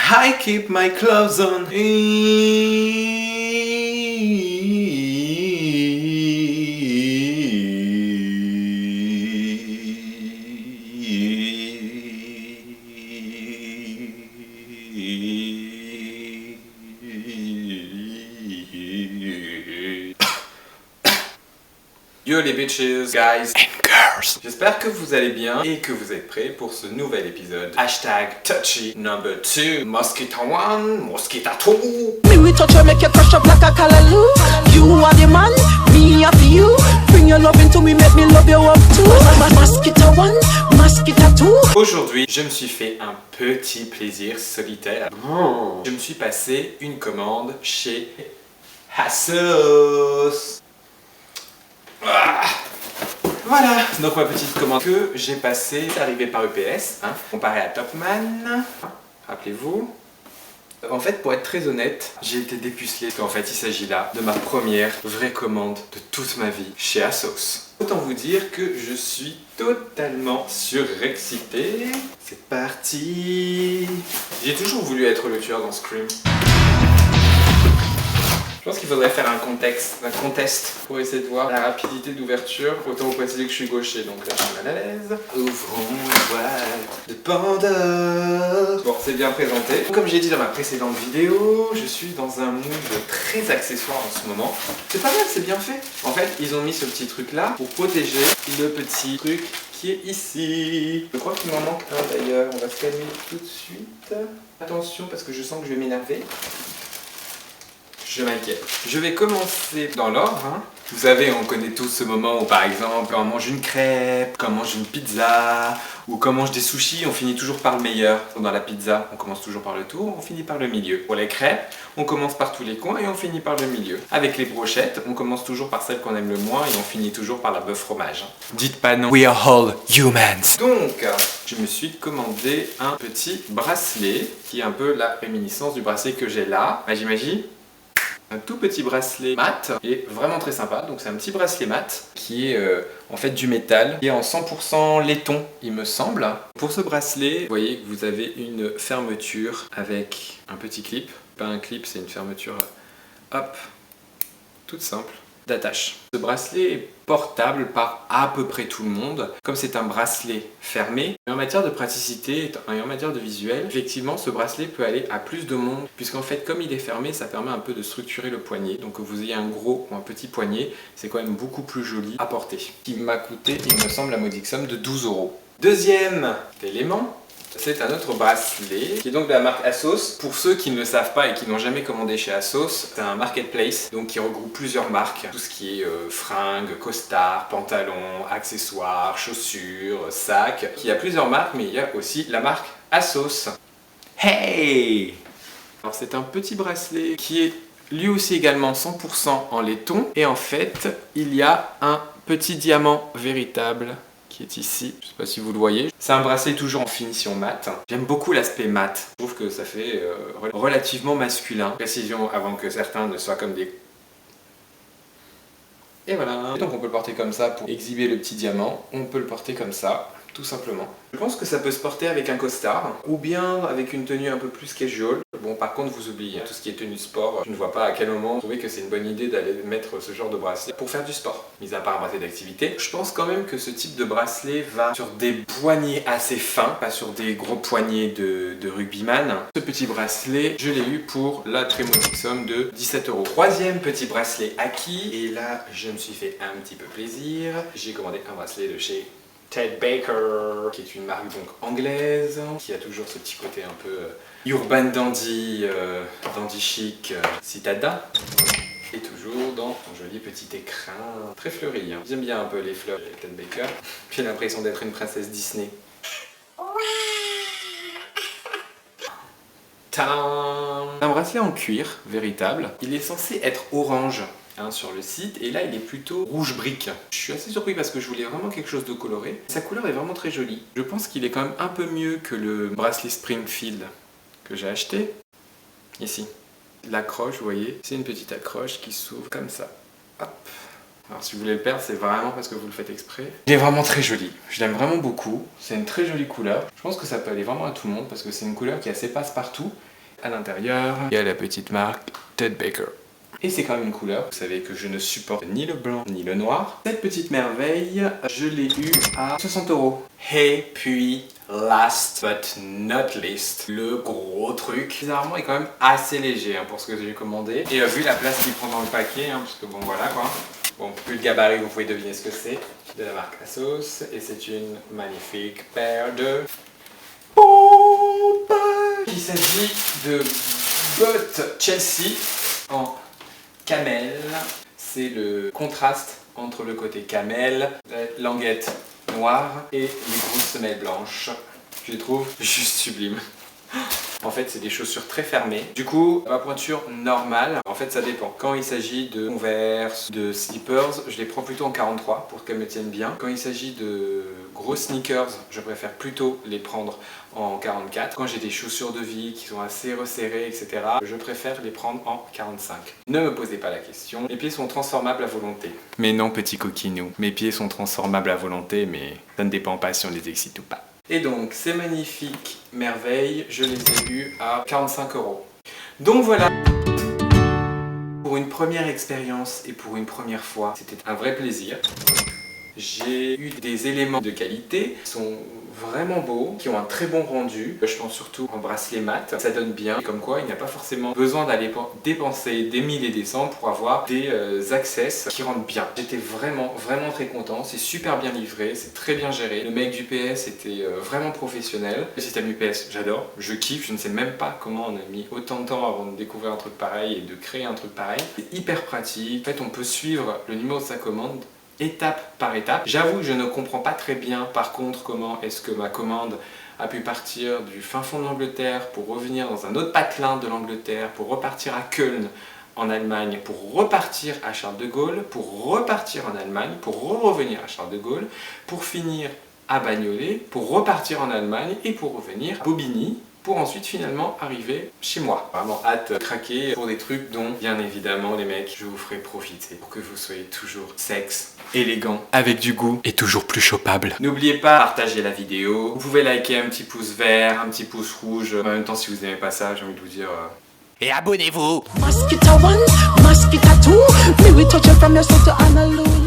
I keep my clothes on. Yo les bitches, guys and girls. J'espère que vous allez bien et que vous êtes prêts pour ce nouvel épisode. Hashtag touchy number 2. Mosquito 1, Mosquito 2. Me we touch you, make you crush up like a callaloo. You are the man, me are the you. Bring your love into me, make me love you up too. Mosquito 1, Mosquito 2. Aujourd'hui, je me suis fait un petit plaisir solitaire. Je me suis passé une commande chez ASOS. Voilà, donc ma petite commande que j'ai passée, c'est arrivé par UPS, comparé à Topman, rappelez-vous. En fait, pour être très honnête, j'ai été dépucelé, parce qu'en fait, il s'agit là de ma première vraie commande de toute ma vie chez ASOS. Autant vous dire que je suis totalement surexcité. C'est parti. J'ai toujours voulu être le tueur dans Scream. Je pense qu'il faudrait faire un contest pour essayer de voir la rapidité d'ouverture. Autant vous préciser que je suis gaucher, donc là je suis mal à l'aise. Ouvrons la boîte de Pandore. Bon, c'est bien présenté. Comme j'ai dit dans ma précédente vidéo, je suis dans un mood très accessoire en ce moment. C'est pas mal, c'est bien fait. En fait, ils ont mis ce petit truc là pour protéger le petit truc qui est ici. Je crois qu'il m'en manque un d'ailleurs. On va se calmer tout de suite. Attention parce que je sens que je vais m'énerver. Je m'inquiète. Je vais commencer dans l'ordre. Vous savez, on connaît tous ce moment où par exemple, quand on mange une crêpe, quand on mange une pizza, ou quand on mange des sushis, on finit toujours par le meilleur. Dans la pizza, on commence toujours par le tour, on finit par le milieu. Pour les crêpes, on commence par tous les coins et on finit par le milieu. Avec les brochettes, on commence toujours par celle qu'on aime le moins et on finit toujours par la bœuf fromage. Dites pas non. We are all humans. Donc, je me suis commandé un petit bracelet qui est un peu la réminiscence du bracelet que j'ai là. J'imagine. Un tout petit bracelet mat et vraiment très sympa. Donc c'est un petit bracelet mat qui est en fait du métal, qui est en 100% laiton il me semble. Pour ce bracelet, vous voyez que vous avez une fermeture avec un petit clip. Pas un clip, c'est une fermeture hop, toute simple, d'attache. Ce bracelet est portable par à peu près tout le monde. Comme c'est un bracelet fermé, et en matière de praticité et en matière de visuel, effectivement ce bracelet peut aller à plus de monde, puisqu'en fait comme il est fermé, ça permet un peu de structurer le poignet. Donc que vous ayez un gros ou un petit poignet, c'est quand même beaucoup plus joli à porter. Qui m'a coûté, il me semble, la modique somme de 12 €. Deuxième élément, c'est un autre bracelet qui est donc de la marque ASOS. Pour ceux qui ne le savent pas et qui n'ont jamais commandé chez ASOS, c'est un marketplace donc qui regroupe plusieurs marques. Tout ce qui est fringues, costards, pantalons, accessoires, chaussures, sacs. Il y a plusieurs marques, mais il y a aussi la marque ASOS. Hey! Alors c'est un petit bracelet qui est lui aussi également 100% en laiton. Et en fait, il y a un petit diamant véritable qui est ici, je sais pas si vous le voyez. C'est un bracelet toujours en finition mat. J'aime beaucoup l'aspect mat, je trouve que ça fait relativement masculin. Précision avant que certains ne soient comme des... Et voilà. Donc on peut le porter comme ça pour exhiber le petit diamant, on peut le porter comme ça, tout simplement. Je pense que ça peut se porter avec un costard, ou bien avec une tenue un peu plus casual. Bon, par contre, vous oubliez, tout ce qui est tenue sport, je ne vois pas à quel moment vous trouvez que c'est une bonne idée d'aller mettre ce genre de bracelet pour faire du sport. Mis à part un bracelet d'activité, je pense quand même que ce type de bracelet va sur des poignets assez fins, pas sur des gros poignets de rugbyman. Ce petit bracelet, je l'ai eu pour la très modique somme de 17 €. Troisième petit bracelet acquis, et là, je me suis fait un petit peu plaisir. J'ai commandé un bracelet de chez Ted Baker, qui est une marque donc anglaise, qui a toujours ce petit côté un peu urban dandy, dandy chic, citadin. Et toujours dans un joli petit écrin très fleuri. J'aime bien un peu les fleurs de Ted Baker. J'ai l'impression d'être une princesse Disney. Tadam! Un bracelet en cuir, véritable. Il est censé être orange sur le site, et là il est plutôt rouge brique. Je suis assez surpris parce que je voulais vraiment quelque chose de coloré. Sa couleur est vraiment très jolie. Je pense qu'il est quand même un peu mieux que le bracelet Springfield que j'ai acheté. Ici. L'accroche, vous voyez, c'est une petite accroche qui s'ouvre comme ça. Hop. Alors si vous voulez le perdre, c'est vraiment parce que vous le faites exprès. Il est vraiment très joli. Je l'aime vraiment beaucoup. C'est une très jolie couleur. Je pense que ça peut aller vraiment à tout le monde parce que c'est une couleur qui est assez passe-partout. À l'intérieur, il y a la petite marque Ted Baker. Et c'est quand même une couleur. Vous savez que je ne supporte ni le blanc ni le noir. Cette petite merveille, je l'ai eue à 60 €. Et puis, last but not least, le gros truc. Bizarrement, il est quand même assez léger pour ce que j'ai commandé. Et vu la place qu'il prend dans le paquet, parce que bon voilà quoi. Bon, plus le gabarit, vous pouvez deviner ce que c'est. De la marque Asos. Et c'est une magnifique paire de pompes. Il s'agit de bottes Chelsea en camel. C'est le contraste entre le côté camel, la languette noire et les grosses semelles blanches. Je les trouve juste sublimes. En fait, c'est des chaussures très fermées. Du coup, ma pointure normale, en fait, ça dépend. Quand il s'agit de Converse, de slippers, je les prends plutôt en 43 pour qu'elles me tiennent bien. Quand il s'agit de gros sneakers, je préfère plutôt les prendre en 44. Quand j'ai des chaussures de vie qui sont assez resserrées, etc., je préfère les prendre en 45. Ne me posez pas la question. Mes pieds sont transformables à volonté. Mais non, petit coquinou. Mes pieds sont transformables à volonté, mais ça ne dépend pas si on les excite ou pas. Et donc, ces magnifiques merveilles, je les ai eues à 45 €. Donc voilà. Pour une première expérience et pour une première fois, c'était un vrai plaisir. J'ai eu des éléments de qualité qui sont vraiment beaux, qui ont un très bon rendu. Je pense surtout en bracelet mat, ça donne bien. Comme quoi, il n'y a pas forcément besoin d'aller dépenser des 1000 et des 100 pour avoir des access qui rendent bien. J'étais vraiment très content, c'est super bien livré, c'est très bien géré. Le mec du PS était vraiment professionnel. Le système UPS, j'adore, je kiffe, je ne sais même pas comment on a mis autant de temps avant de découvrir un truc pareil et de créer un truc pareil. C'est hyper pratique, en fait on peut suivre le numéro de sa commande étape par étape. J'avoue, je ne comprends pas très bien par contre comment est-ce que ma commande a pu partir du fin fond de l'Angleterre pour revenir dans un autre patelin de l'Angleterre, pour repartir à Köln en Allemagne, pour repartir à Charles de Gaulle, pour repartir en Allemagne, pour revenir à Charles de Gaulle, pour finir à Bagnolet, pour repartir en Allemagne et pour revenir à Bobigny, pour ensuite finalement arriver chez moi. Vraiment hâte de craquer pour des trucs dont, bien évidemment les mecs, je vous ferai profiter pour que vous soyez toujours sexe, élégant, avec du goût et toujours plus chopable. N'oubliez pas de partager la vidéo, vous pouvez liker un petit pouce vert, un petit pouce rouge. En même temps, si vous n'aimez pas ça, j'ai envie de vous dire... Et abonnez-vous! Mosquito 1, mosquito 2, me we touch it from your soul to Honolulu.